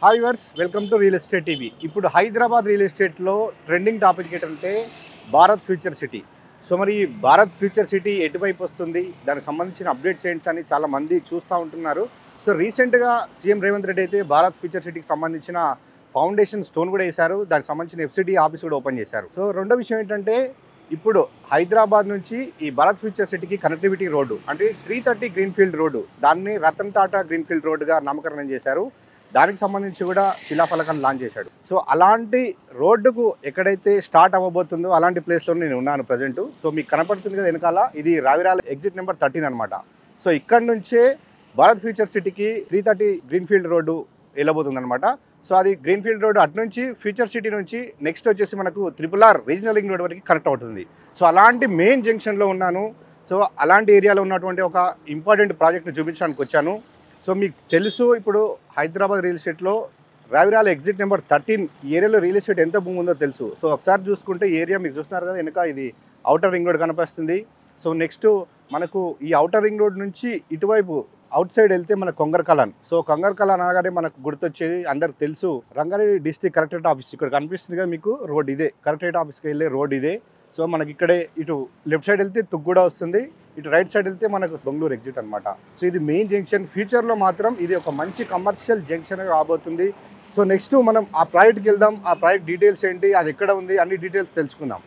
Hi viewers welcome to real estate TV. ఇప్పుడు Hyderabad real ఎస్టేట్లో trending topic ఏంటంటే Bharat future city. So మరి Bharat future city ఎటువైపు వస్తుంది, దానికి సంబంధించిన అప్డేట్స్ ఏంటి అని చాలా మంది చూస్తూ ఉంటున్నారు. సో రీసెంట్గా సీఎం రేవంత్ రెడ్డి అయితే భారత్ ఫ్యూచర్ సిటీకి సంబంధించిన ఫౌండేషన్ స్టోన్ కూడా వేశారు. దానికి సంబంధించిన ఎఫ్సిటీ ఆఫీస్ కూడా ఓపెన్ చేశారు. సో రెండో విషయం ఏంటంటే ఇప్పుడు హైదరాబాద్ నుంచి ఈ భారత్ ఫ్యూచర్ సిటీకి కనెక్టివిటీ రోడ్డు అంటే 330 గ్రీన్ఫీల్డ్ రోడ్డు, దాన్ని రతన్ టాటా గ్రీన్ఫీల్డ్ రోడ్డుగా నామకరణం చేశారు. దానికి సంబంధించి కూడా శిలాఫలకాన్ని లాంచ్ చేశాడు. సో అలాంటి రోడ్డుకు ఎక్కడైతే స్టార్ట్ అవ్వబోతుందో అలాంటి ప్లేస్లో నేను ఉన్నాను ప్రజెంట్. సో మీకు కనపడుతుంది కదా వెనకాల, ఇది రావిరాల ఎగ్జిట్ నెంబర్ 13 అనమాట. సో ఇక్కడ నుంచే భారత్ ఫ్యూచర్ సిటీకి 330 గ్రీన్ఫీల్డ్ రోడ్డు వెళ్ళబోతుంది అనమాట. సో అది గ్రీన్ఫీల్డ్ రోడ్ అటు నుంచి ఫ్యూచర్ సిటీ నుంచి నెక్స్ట్ వచ్చేసి మనకు RRR రీజనల్ లింక్ రోడ్ వరకు కనెక్ట్ అవుతుంది. సో అలాంటి మెయిన్ జంక్షన్లో ఉన్నాను. సో అలాంటి ఏరియాలో ఉన్నటువంటి ఒక ఇంపార్టెంట్ ప్రాజెక్ట్ని చూపించడానికి వచ్చాను. సో మీకు తెలుసు ఇప్పుడు హైదరాబాద్ రియల్ ఎస్టేట్లో రావిరాల ఎగ్జిట్ నెంబర్ 13 ఏరియాలో రియల్ ఎస్టేట్ ఎంత భూమి ఉందో తెలుసు. సో ఒకసారి చూసుకుంటే ఏరియా మీకు చూస్తున్నారు కదా వెనక, ఇది అవుటర్ రింగ్ రోడ్ కనిపిస్తుంది. సో నెక్స్ట్ మనకు ఈ అవుటర్ రింగ్ రోడ్ నుంచి ఇటువైపు అవుట్ సైడ్ వెళ్తే మన కొంగర్కలాన్. సో కొంగర్కలాన్ అనగానే మనకు గుర్తొచ్చేది అందరికి తెలుసు రంగారెడ్డి డిస్ట్రిక్ట్ కలెక్టరేట్ ఆఫీస్. ఇక్కడ కనిపిస్తుంది కదా మీకు రోడ్, ఇదే కలెక్టరేట్ ఆఫీస్కి వెళ్ళే రోడ్ ఇదే. సో మనకి ఇక్కడే ఇటు లెఫ్ట్ సైడ్ వెళ్తే తుగ్గూడ వస్తుంది, ఇటు రైట్ సైడ్ వెళ్తే మనకు బెంగళూరు ఎగ్జిట్ అనమాట. సో ఇది మెయిన్ జంక్షన్. ఫ్యూచర్లో మాత్రం ఇది ఒక మంచి కమర్షియల్ జంక్షన్ రాబోతుంది. సో నెక్స్ట్ మనం ఆ ప్రాజెక్ట్కి వెళ్దాం. ఆ ప్రాజెక్ట్ డీటెయిల్స్ ఏంటి, అది ఎక్కడ ఉంది, అన్ని డీటెయిల్స్ తెలుసుకుందాం.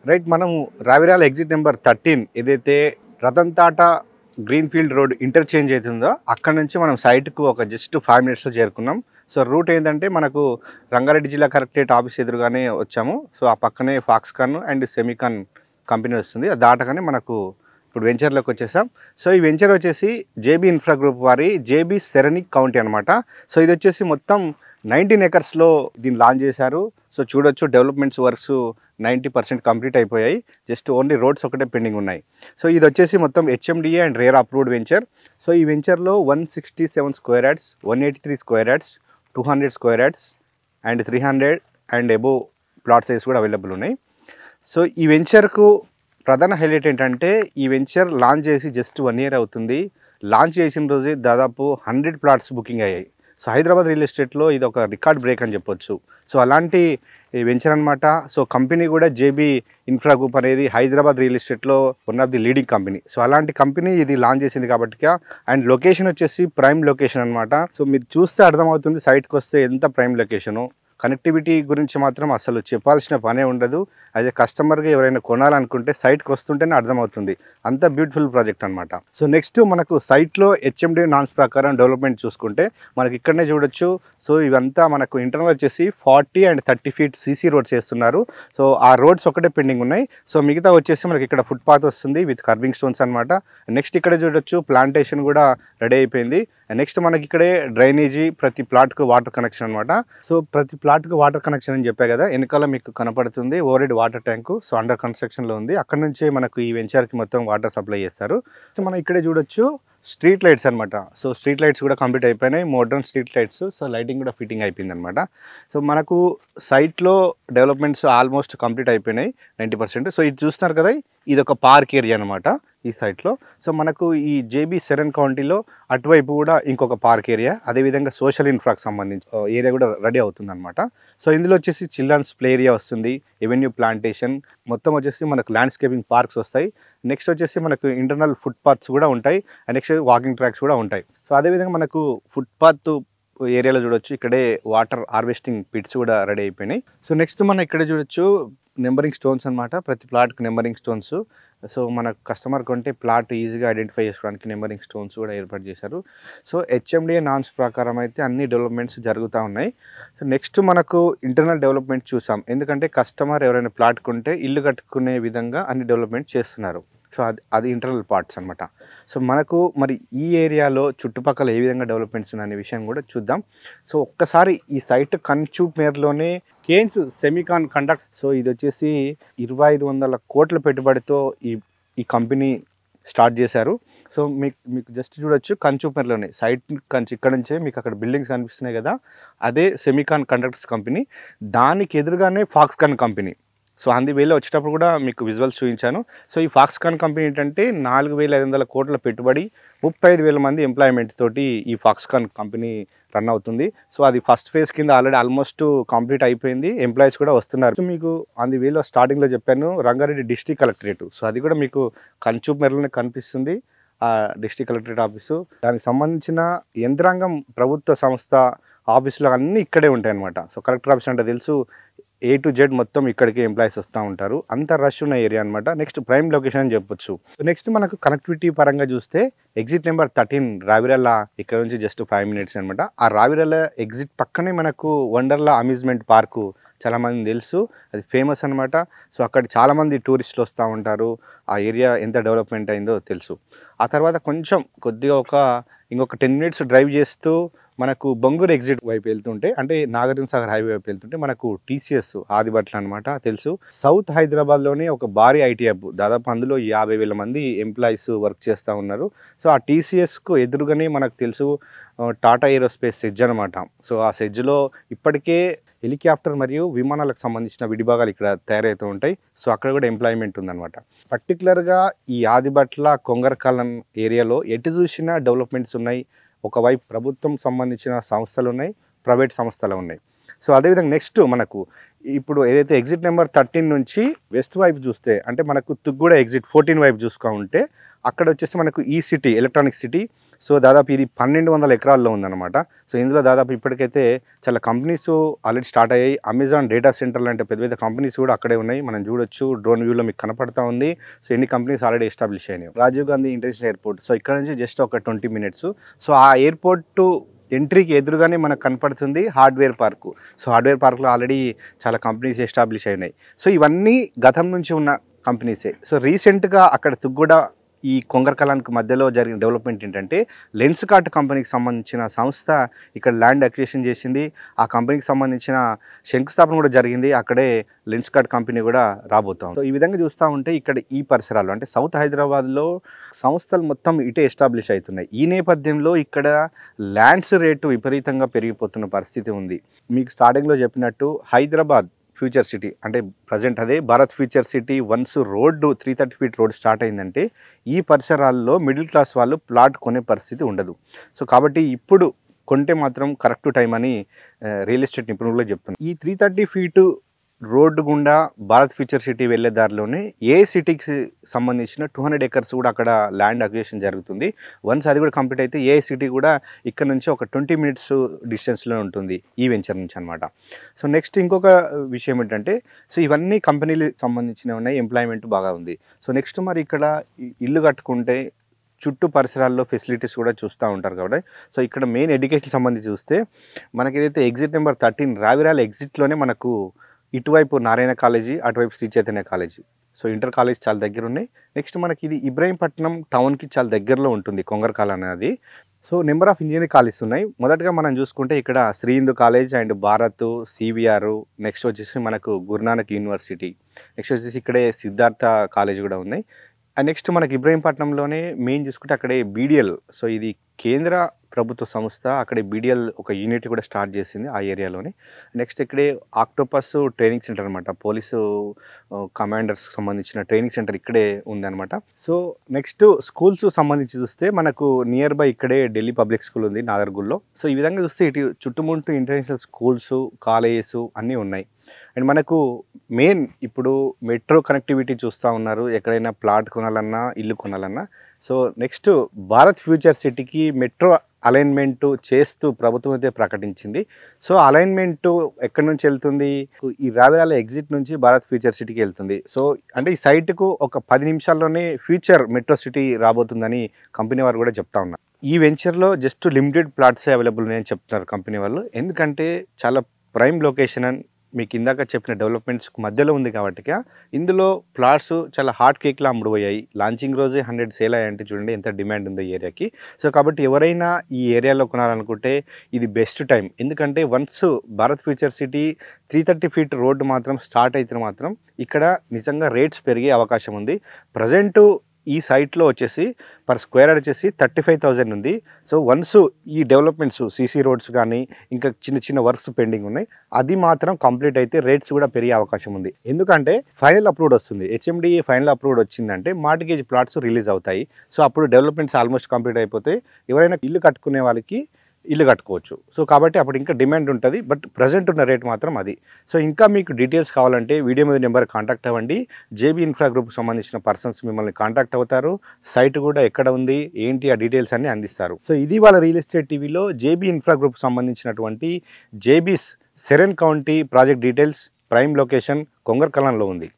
రైట్, మనము రావిరాల ఎగ్జిట్ నెంబర్ 13 ఏదైతే Ratan Tata greenfield road interchange అవుతుందో అక్కడ నుంచి మనం సైట్కు ఒక జస్ట్ 5 మినిట్స్లో చేరుకున్నాం. సో రూట్ ఏంటంటే మనకు రంగారెడ్డి జిల్లా కలెక్టరేట్ ఆఫీస్ ఎదురుగానే వచ్చాము. సో ఆ పక్కనే ఫాక్స్కాన్ అండ్ సెమికాన్ కంపెనీ వస్తుంది. అది దాటగానే మనకు ఇప్పుడు వెంచర్లోకి వచ్చేసాం. సో ఈ వెంచర్ వచ్చేసి జేబీ ఇన్ఫ్రా గ్రూప్ వారి జేబీ సెరనిక్ కౌంటీ అనమాట. సో ఇది వచ్చేసి మొత్తం 19 ఎకర్స్లో దీన్ని లాంచ్ చేశారు. సో చూడొచ్చు డెవలప్మెంట్స్ వర్క్స్ 90% కంప్లీట్ అయిపోయాయి. జస్ట్ ఓన్లీ రోడ్స్ ఒకటే పెండింగ్ ఉన్నాయి. సో ఇది వచ్చేసి మొత్తం HMDA and rare approved venture. So ఈ వెంచర్లో 167 square yards, 183 square yards, 200 square yards and 300 and above plot size కూడా అవైలబుల్ ఉన్నాయి. సో ఈ వెంచర్కు ప్రధాన హైలైట్ ఏంటంటే ఈ వెంచర్ లాంచ్ చేసి జస్ట్ 1 ఇయర్ అవుతుంది. లాంచ్ చేసిన రోజే దాదాపు 100 ప్లాట్స్ బుకింగ్ అయ్యాయి. సో హైదరాబాద్ రియల్ ఎస్టేట్లో ఇది ఒక రికార్డ్ బ్రేక్ అని చెప్పొచ్చు. సో అలాంటి వెంచర్ అనమాట. సో కంపెనీ కూడా జేబీ ఇన్ఫ్రా గ్రూప్ అనేది హైదరాబాద్ రియల్ ఎస్టేట్లో one of the leading company. So అలాంటి కంపెనీ ఇది లాంచ్ చేసింది కాబట్టి. అండ్ లొకేషన్ వచ్చేసి ప్రైమ్ లొకేషన్ అనమాట. సో మీరు చూస్తే అర్థమవుతుంది సైట్కి వస్తే ఎంత ప్రైమ్ లొకేషను. కనెక్టివిటీ గురించి మాత్రం అసలు చెప్పాల్సిన పనే ఉండదు. అదే కస్టమర్గా ఎవరైనా కొనాలనుకుంటే సైట్కి వస్తుంటేనే అర్థమవుతుంది, అంత బ్యూటిఫుల్ ప్రాజెక్ట్ అనమాట. సో నెక్స్ట్ మనకు సైట్లో HMDA నామ్స్ ప్రకారం డెవలప్మెంట్ చూసుకుంటే మనకి ఇక్కడనే చూడొచ్చు. సో ఇవంతా మనకు ఇంటర్నల్ వచ్చేసి 40 అండ్ 30 ఫీట్ CC రోడ్స్ వేస్తున్నారు. సో ఆ రోడ్స్ ఒకటే పెండింగ్ ఉన్నాయి. సో మిగతా వచ్చేసి మనకి ఇక్కడ ఫుట్పాత్ వస్తుంది విత్ కర్వింగ్ స్టోన్స్ అనమాట. నెక్స్ట్ ఇక్కడ చూడొచ్చు ప్లాంటేషన్ కూడా రెడీ అయిపోయింది. నెక్స్ట్ మనకి ఇక్కడే డ్రైనేజీ, ప్రతి ప్లాట్కు వాటర్ కనెక్షన్ అనమాట. సో ప్రతి ప్లాట్కు వాటర్ కనెక్షన్ అని చెప్పా కదా, వెనకాల మీకు కనపడుతుంది over head water tank. So under కన్స్ట్రక్షన్లో ఉంది. అక్కడ నుంచే మనకు ఈ వెంచర్కి మొత్తం వాటర్ సప్లై చేస్తారు. సో మనం ఇక్కడే చూడొచ్చు స్ట్రీట్ లైట్స్ అనమాట. సో స్ట్రీట్ లైట్స్ కూడా కంప్లీట్ అయిపోయినాయి, modern street lights. So lighting కూడా ఫిట్టింగ్ అయిపోయింది అనమాట. సో మనకు సైట్లో డెవలప్మెంట్స్ ఆల్మోస్ట్ కంప్లీట్ అయిపోయినాయి 90%. సో ఇది చూస్తున్నారు కదా, ఇది ఒక పార్క్ ఏరియా అనమాట ఈ సైట్లో. సో మనకు ఈ జేబీ సెరన్ కౌంటీలో అటువైపు కూడా ఇంకొక పార్క్ ఏరియా, అదేవిధంగా సోషల్ ఇన్ఫ్రాకి సంబంధించి ఏరియా కూడా రెడీ అవుతుంది అనమాట. సో ఇందులో వచ్చేసి చిల్డ్రన్స్ ప్లే ఏరియా వస్తుంది, ఎవెన్యూ ప్లాంటేషన్, మొత్తం వచ్చేసి మనకు ల్యాండ్స్కేపింగ్ పార్క్స్ వస్తాయి. నెక్స్ట్ వచ్చేసి మనకు ఇంటర్నల్ ఫుట్పాత్స్ కూడా ఉంటాయి. నెక్స్ట్ వాకింగ్ ట్రాక్స్ కూడా ఉంటాయి. సో అదేవిధంగా మనకు ఫుట్పాత్ ఏరియాలో చూడొచ్చు, ఇక్కడే వాటర్ హార్వెస్టింగ్ పిట్స్ కూడా రెడీ అయిపోయినాయి. సో నెక్స్ట్ మనం ఇక్కడ చూడొచ్చు నెంబరింగ్ స్టోన్స్ అనమాట. ప్రతి ప్లాట్కి నెంబరింగ్ స్టోన్స్. సో మన కస్టమర్ కొంటే ప్లాట్ ఈజీగా ఐడెంటిఫై చేసుకోవడానికి నెంబరింగ్ స్టోన్స్ కూడా ఏర్పాటు చేశారు. సో HMDA నామ్స్ ప్రకారం అయితే అన్ని డెవలప్మెంట్స్ జరుగుతూ ఉన్నాయి. సో నెక్స్ట్ మనకు ఇంటర్నల్ డెవలప్మెంట్ చూసాం, ఎందుకంటే కస్టమర్ ఎవరైనా ప్లాట్ కొంటే ఇల్లు కట్టుకునే విధంగా అన్ని డెవలప్మెంట్ చేస్తున్నారు. సో అది ఇంటర్నల్ పార్ట్స్ అనమాట. సో మనకు మరి ఈ ఏరియాలో చుట్టుపక్కల ఏ విధంగా డెవలప్మెంట్స్ ఉన్నాయనే విషయం కూడా చూద్దాం. సో ఒక్కసారి ఈ సైట్ కన్చూప్ మేరలోనే కేన్స్ సెమీకాన్ కండక్ట్, సో ఇది వచ్చేసి 2500 కోట్ల పెట్టుబడితో ఈ ఈ కంపెనీ స్టార్ట్ చేశారు. సో మీకు జస్ట్ చూడొచ్చు కంచూపర్లోనే సైట్ ఇక్కడ నుంచే మీకు అక్కడ బిల్డింగ్స్ కనిపిస్తున్నాయి కదా, అదే సెమీకాన్ కండక్టర్స్ కంపెనీ. దానికి ఎదురుగానే ఫాక్స్కాన్ కంపెనీ. సో అందువేళ వచ్చేటప్పుడు కూడా మీకు విజువల్స్ చూపించాను. సో ఈ ఫాక్స్కాన్ కంపెనీ ఏంటంటే 4500 కోట్ల పెట్టుబడి, 35,000 మంది ఎంప్లాయ్మెంట్ తోటి ఈ ఫాక్స్కాన్ కంపెనీ రన్ అవుతుంది. సో అది ఫస్ట్ ఫేజ్ కింద ఆల్రెడీ ఆల్మోస్ట్ కంప్లీట్ అయిపోయింది, ఎంప్లాయీస్ కూడా వస్తున్నారు. సో మీకు అందువేళ స్టార్టింగ్లో చెప్పాను రంగారెడ్డి డిస్ట్రిక్ట్ కలెక్టరేట్, సో అది కూడా మీకు కంచూప్ మేరలోనే కనిపిస్తుంది ఆ డిస్ట్రిక్ట్ కలెక్టరేట్ ఆఫీసు. దానికి సంబంధించిన యంత్రాంగం, ప్రభుత్వ సంస్థ ఆఫీసులు అన్నీ ఇక్కడే ఉంటాయి అన్నమాట. సో కలెక్టర్ ఆఫీస్ అంటే తెలుసు, A to Z మొత్తం ఇక్కడికి ఎంప్లాయీస్ వస్తూ ఉంటారు. అంత రష్ ఉన్న ఏరియా అనమాట. నెక్స్ట్ ప్రైమ్ లొకేషన్ అని చెప్పొచ్చు. నెక్స్ట్ మనకు కనెక్టివిటీ పరంగా చూస్తే ఎగ్జిట్ నెంబర్ 13 రావిరల్లా ఇక్కడ నుంచి జస్ట్ 5 మినిట్స్ అనమాట. ఆ రావిరల్లా ఎగ్జిట్ పక్కనే మనకు వండర్లా అమ్యూజ్మెంట్ పార్కు చాలామంది తెలుసు, అది ఫేమస్ అనమాట. సో అక్కడ చాలామంది టూరిస్టులు వస్తూ ఉంటారు. ఆ ఏరియా ఎంత డెవలప్మెంట్ అయిందో తెలుసు. ఆ తర్వాత కొద్దిగా ఇంకొక 10 మినిట్స్ డ్రైవ్ చేస్తూ మనకు బొంగూరు ఎగ్జిట్ వైపు వెళ్తుంటే, అంటే నాగార్జున సాగర్ హైవే వైపు వెళ్తుంటే మనకు టీసీఎస్ ఆదిబట్ల అనమాట తెలుసు. సౌత్ హైదరాబాద్లోనే ఒక భారీ ఐటీ హబ్, దాదాపు అందులో 50,000 మంది ఎంప్లాయీస్ వర్క్ చేస్తూ ఉన్నారు. సో ఆ టీసీఎస్కు ఎదురుగానే మనకు తెలుసు టాటా ఏరోస్పేస్ సెజ్ అనమాట. సో ఆ సెజ్లో ఇప్పటికే హెలికాప్టర్ మరియు విమానాలకు సంబంధించిన విడిభాగాలు ఇక్కడ తయారవుతూ ఉంటాయి. సో అక్కడ కూడా ఎంప్లాయ్మెంట్ ఉందన్నమాట. పర్టికులర్గా ఈ ఆదిబట్ల కొంగరకాలం ఏరియాలో ఎటు చూసినా డెవలప్మెంట్స్ ఉన్నాయి. ఒకవైపు ప్రభుత్వం సంబంధించిన సంస్థలు ఉన్నాయి, ప్రైవేట్ సంస్థలు ఉన్నాయి. సో అదేవిధంగా నెక్స్ట్ మనకు ఇప్పుడు ఏదైతే ఎగ్జిట్ నెంబర్ 13 నుంచి వెస్ట్ వైపు చూస్తే, అంటే మనకు తుగ్గూడ ఎగ్జిట్ 14 వైపు చూసుకుంటే అక్కడ వచ్చేసి మనకు ఈ సిటీ ఎలక్ట్రానిక్ సిటీ. సో దాదాపు ఇది 1200 ఎకరాల్లో ఉందన్నమాట. సో ఇందులో దాదాపు ఇప్పటికైతే చాలా కంపెనీస్ ఆల్రెడీ స్టార్ట్ అయ్యాయి. అమెజాన్ డేటా సెంటర్లు అంటే పెద్ద పెద్ద కంపెనీస్ కూడా అక్కడే ఉన్నాయి. మనం చూడొచ్చు, డ్రోన్ వ్యూలో మీకు కనపడతా ఉంది. సో ఎన్ని కంపెనీస్ ఆల్రెడీ ఎస్టాబ్లిష్ అయినాయి. Rajiv Gandhi international airport, so ఇక్కడ నుంచి జస్ట్ ఒక 20 మినిట్స్. సో ఆ ఎయిర్పోర్టు ఎంట్రీకి ఎదురుగానే మనకు కనపడుతుంది హార్డ్వేర్ పార్కు. సో హార్డ్వేర్ పార్క్లో ఆల్రెడీ చాలా కంపెనీస్ ఎస్టాబ్లిష్ అయినాయి. సో ఇవన్నీ గతం నుంచి ఉన్న కంపెనీసే. సో రీసెంట్గా అక్కడ తుగ్గూడ ఈ కొంగరకలానికి మధ్యలో జరిగిన డెవలప్మెంట్ ఏంటంటే, లెన్స్ కార్ట్ కంపెనీకి సంబంధించిన సంస్థ ఇక్కడ ల్యాండ్ అక్విజిషన్ చేసింది. ఆ కంపెనీకి సంబంధించిన శంకుస్థాపన కూడా జరిగింది. అక్కడే లెన్స్ కార్ట్ కంపెనీ కూడా రాబోతాం. సో ఈ విధంగా చూస్తూ ఉంటే ఇక్కడ ఈ పరిసరాలు అంటే సౌత్ హైదరాబాద్లో సంస్థలు మొత్తం ఇటే ఎస్టాబ్లిష్ అవుతున్నాయి. ఈ నేపథ్యంలో ఇక్కడ ల్యాండ్స్ రేటు విపరీతంగా పెరిగిపోతున్న పరిస్థితి ఉంది. మీకు స్టార్టింగ్లో చెప్పినట్టు హైదరాబాద్ ఫ్యూచర్ సిటీ అంటే ప్రజెంట్ అదే Bharat future city. Once road 330 feet road start అయిందంటే ఈ పరిసరాల్లో మిడిల్ క్లాస్ వాళ్ళు ప్లాట్ కొనే పరిస్థితి ఉండదు. సో కాబట్టి ఇప్పుడు కొంటే మాత్రం కరెక్ట్ టైం అని రియల్ ఎస్టేట్ నిపుణులు చెప్తున్నారు. ఈ 330 ఫీటు రోడ్డు గుండా భారత్ ఫ్యూచర్ సిటీ వెళ్ళే దారిలోనే ఏ సిటీకి సంబంధించిన 200 ఎకర్స్ కూడా అక్కడ ల్యాండ్ అక్విజిషన్ జరుగుతుంది. వన్స్ అది కూడా కంప్లీట్ అయితే ఏ సిటీ కూడా ఇక్కడ నుంచి ఒక 20 మినిట్స్ డిస్టెన్స్లో ఉంటుంది ఈ వెంచర్ నుంచి అనమాట. సో నెక్స్ట్ ఇంకొక విషయం ఏంటంటే, సో ఇవన్నీ కంపెనీలకు సంబంధించినవి ఉన్నాయి, ఎంప్లాయ్మెంట్ బాగా ఉంది. సో నెక్స్ట్ మరి ఇక్కడ ఇల్లు కట్టుకుంటే చుట్టూ పరిసరాల్లో ఫెసిలిటీస్ కూడా చూస్తూ ఉంటారు కాబట్టి, సో ఇక్కడ మెయిన్ ఎడ్యుకేషన్ సంబంధించి చూస్తే మనకి ఏదైతే ఎగ్జిట్ నెంబర్ 13 రావిరాల ఎగ్జిట్లోనే మనకు ఇటువైపు నారాయణ కాలేజీ, అటువైపు Sri Chaitanya college, so inter college చాలా దగ్గర ఉన్నాయి. నెక్స్ట్ మనకి ఇది ఇబ్రాహీంపట్నం టౌన్కి చాలా దగ్గరలో ఉంటుంది కొంగరకాల అనేది. So number of engineering colleges ఉన్నాయి. మొదటగా మనం చూసుకుంటే ఇక్కడ Sri Hindu college and Bharat, CVR, next వచ్చేసి మనకు గురునానక్ యూనివర్సిటీ, నెక్స్ట్ వచ్చేసి ఇక్కడే సిద్ధార్థ కాలేజ్ కూడా ఉన్నాయి. అండ్ నెక్స్ట్ మనకి ఇబ్రాహీంపట్నంలోనే మెయిన్ చూసుకుంటే అక్కడే బీడిఎల్, సో ఇది కేంద్ర ప్రభుత్వ సంస్థ, అక్కడే బీడిఎల్ ఒక యూనిట్ కూడా స్టార్ట్ చేసింది ఆ ఏరియాలోనే. నెక్స్ట్ ఇక్కడే ఆక్టోపస్ ట్రైనింగ్ సెంటర్ అనమాట, పోలీసు కమాండర్స్ సంబంధించిన ట్రైనింగ్ సెంటర్ ఇక్కడే ఉందన్నమాట. సో నెక్స్ట్ స్కూల్స్ సంబంధించి చూస్తే మనకు నియర్ బై ఇక్కడే ఢిల్లీ పబ్లిక్ స్కూల్ ఉంది నాగర్గుల్లో. సో ఈ విధంగా చూస్తే ఇటు చుట్టుముట్టు ఇంటర్నేషనల్ స్కూల్స్, కాలేజెస్ అన్నీ ఉన్నాయి. అండ్ మనకు మెయిన్ ఇప్పుడు మెట్రో కనెక్టివిటీ చూస్తూ ఉన్నారు, ఎక్కడైనా ప్లాట్ కొనాలన్నా, ఇల్లు కొనాలన్నా. సో నెక్స్ట్ భారత్ ఫ్యూచర్ సిటీకి మెట్రో అలైన్మెంటు చేస్తూ ప్రభుత్వం అయితే ప్రకటించింది. సో అలైన్మెంటు ఎక్కడి నుంచి వెళ్తుంది, ఈ రావిరాల ఎగ్జిట్ నుంచి భారత్ ఫ్యూచర్ సిటీకి వెళ్తుంది. సో అంటే ఈ సైట్కు ఒక 10 నిమిషాల్లోనే ఫ్యూచర్ మెట్రో సిటీ రాబోతుందని కంపెనీ వారు కూడా చెప్తా ఉన్నారు. ఈ వెంచర్లో జస్ట్ లిమిటెడ్ ప్లాట్సే అవైలబుల్ ఉన్నాయని చెప్తున్నారు కంపెనీ వాళ్ళు. ఎందుకంటే చాలా ప్రైమ్ లొకేషన్ అండ్ మీకు ఇందాక చెప్పిన డెవలప్మెంట్స్ మధ్యలో ఉంది కాబట్టి ఇందులో ప్లాట్స్ చాలా హాట్ కేక్లా అమ్ముడుపోయాయి. లాంచింగ్ రోజే 100 సేల్ అయ్యాయంటే చూడండి ఎంత డిమాండ్ ఉందో ఈ ఏరియాకి. సో కాబట్టి ఎవరైనా ఈ ఏరియాలో కొనాలనుకుంటే ఇది బెస్ట్ టైం. ఎందుకంటే once Bharat future city 330 feet road మాత్రం స్టార్ట్ అయితే మాత్రం ఇక్కడ నిజంగా రేట్స్ పెరిగే అవకాశం ఉంది. ప్రజెంటు ఈ సైట్లో వచ్చేసి పర్ స్క్వేర్ యార్డ్ వచ్చేసి 35,000 ఉంది. సో వన్స్ ఈ డెవలప్మెంట్స్ సీసీ రోడ్స్ కానీ ఇంకా చిన్న చిన్న వర్క్స్ పెండింగ్ ఉన్నాయి, అది మాత్రం కంప్లీట్ అయితే రేట్స్ కూడా పెరిగే అవకాశం ఉంది. ఎందుకంటే ఫైనల్ అప్రూవ్డ్ వస్తుంది. హెచ్ఎండిఏ ఫైనల్ అప్రూవ్డ్ వచ్చిందంటే మార్టిగేజ్ ప్లాట్స్ రిలీజ్ అవుతాయి. సో అప్పుడు డెవలప్మెంట్స్ ఆల్మోస్ట్ కంప్లీట్ అయిపోతే ఎవరైనా ఇల్లు కట్టుకునే వాళ్ళకి ఇల్లు కట్టుకోవచ్చు. సో కాబట్టి అప్పుడు ఇంకా డిమాండ్ ఉంటుంది. బట్ ప్రజెంట్ ఉన్న రేట్ మాత్రం అది. సో ఇంకా మీకు డీటెయిల్స్ కావాలంటే వీడియో మీద నెంబర్ కాంటాక్ట్ అవ్వండి. జేబీ ఇన్ఫ్రా గ్రూప్కి సంబంధించిన పర్సన్స్ మిమ్మల్ని కాంటాక్ట్ అవుతారు. సైట్ కూడా ఎక్కడ ఉంది ఏంటి ఆ డీటెయిల్స్ అన్ని అందిస్తారు. సో ఇది వాళ్ళ రియల్ ఎస్టేట్ టీవీలో జేబీ ఇన్ఫ్రా గ్రూప్కి సంబంధించినటువంటి JB's serene county project details. Prime location కొంగర్కలాన్లో ఉంది.